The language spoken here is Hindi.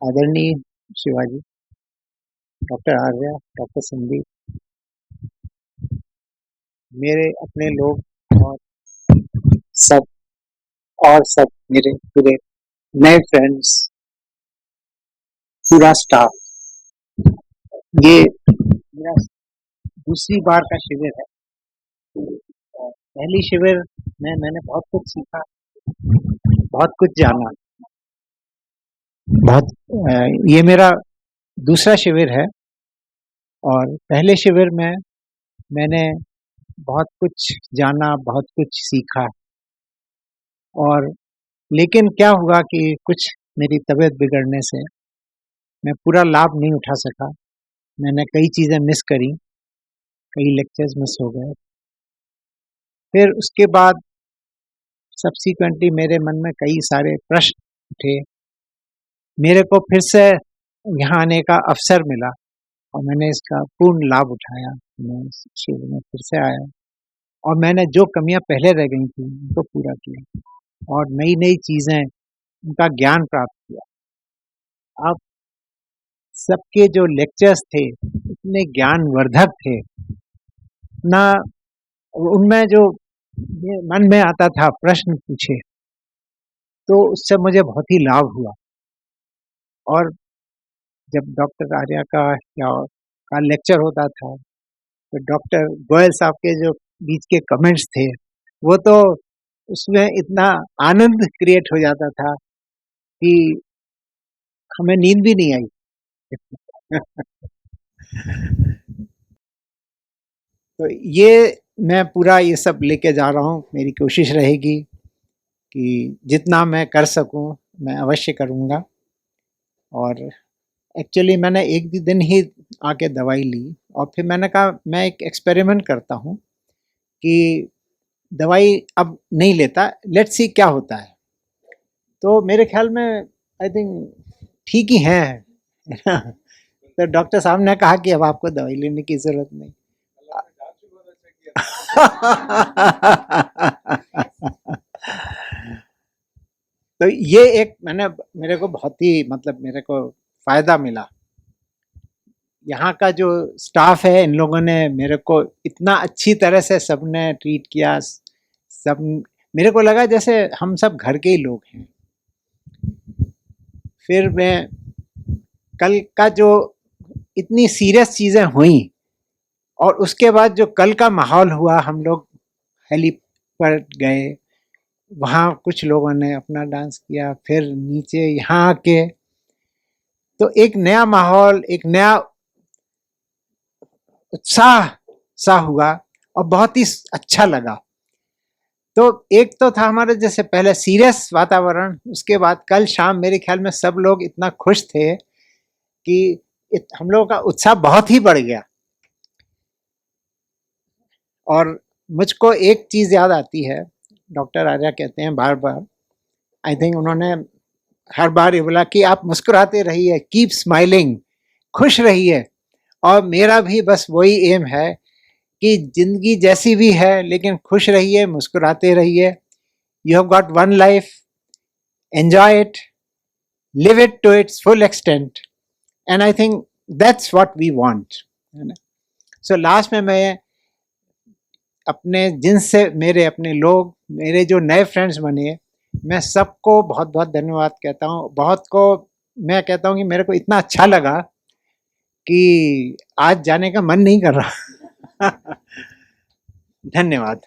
आदरणीय शिवाजी, डॉक्टर आर्या, डॉक्टर संदीप, मेरे अपने लोग सब सब मेरे पूरे नए फ्रेंड्स, पूरा स्टाफ, ये मेरा दूसरी बार का शिविर है। पहली शिविर में मैंने बहुत कुछ सीखा, बहुत कुछ जाना। ये मेरा दूसरा शिविर है और पहले शिविर में मैंने बहुत कुछ जाना, बहुत कुछ सीखा। और लेकिन क्या हुआ कि कुछ मेरी तबीयत बिगड़ने से मैं पूरा लाभ नहीं उठा सका। मैंने कई चीज़ें मिस करी, कई लेक्चर्स मिस हो गए। फिर उसके बाद सब्सिक्वेंटली मेरे मन में कई सारे प्रश्न उठे। मेरे को फिर से यहाँ आने का अवसर मिला और मैंने इसका पूर्ण लाभ उठाया। मैं इस शिविर में फिर से आया और मैंने जो कमियां पहले रह गई थी उनको पूरा किया और नई नई चीज़ें, उनका ज्ञान प्राप्त किया। अब सबके जो लेक्चर्स थे इतने ज्ञानवर्धक थे ना, उनमें जो मन में आता था प्रश्न पूछे तो उससे मुझे बहुत ही लाभ हुआ। और जब डॉक्टर आर्या का लेक्चर होता था तो डॉक्टर गोयल साहब के जो बीच के कमेंट्स थे वो तो उसमें इतना आनंद क्रिएट हो जाता था कि हमें नींद भी नहीं आई। तो ये मैं पूरा ये सब लेके जा रहा हूँ। मेरी कोशिश रहेगी कि जितना मैं कर सकूँ मैं अवश्य करूँगा। और एक्चुअली मैंने एक दिन ही आके दवाई ली और फिर मैंने कहा मैं एक एक्सपेरिमेंट करता हूँ कि दवाई अब नहीं लेता, लेट्स सी क्या होता है। तो मेरे ख्याल में आई थिंक ठीक ही है ना। तो डॉक्टर साहब ने कहा कि अब आपको दवाई लेने की जरूरत नहीं। तो ये एक मेरे को बहुत ही मेरे को फायदा मिला। यहाँ का जो स्टाफ है, इन लोगों ने मेरे को इतना अच्छी तरह से सबने ट्रीट किया। सब मेरे को लगा जैसे हम सब घर के ही लोग हैं। फिर मैं कल का जो इतनी सीरियस चीज़ें हुई और उसके बाद जो कल का माहौल हुआ, हम लोग हेली पर गए, वहाँ कुछ लोगों ने अपना डांस किया, फिर नीचे यहाँ आके तो एक नया माहौल, एक नया उत्साह सा हुआ और बहुत ही अच्छा लगा। तो एक तो था हमारे जैसे पहले सीरियस वातावरण, उसके बाद कल शाम मेरे ख्याल में सब लोग इतना खुश थे कि हम लोगों का उत्साह बहुत ही बढ़ गया। और मुझको एक चीज़ याद आती है, डॉक्टर आर्या कहते हैं बार बार, आई थिंक उन्होंने हर बार ये बोला कि आप मुस्कुराते रहिए, कीप स्माइलिंग, खुश रहिए। और मेरा भी बस वही एम है कि जिंदगी जैसी भी है लेकिन खुश रहिए, मुस्कुराते रहिए। You have got one life, enjoy it, live it to its full extent, and I think that's what we want. So last में मैं अपने जिनसे मेरे अपने लोग, मेरे जो नए फ्रेंड्स बने, मैं सबको बहुत बहुत धन्यवाद कहता हूँ। बहुत को मैं कहता हूँ कि मेरे को इतना अच्छा लगा कि आज जाने का मन नहीं कर रहा। धन्यवाद।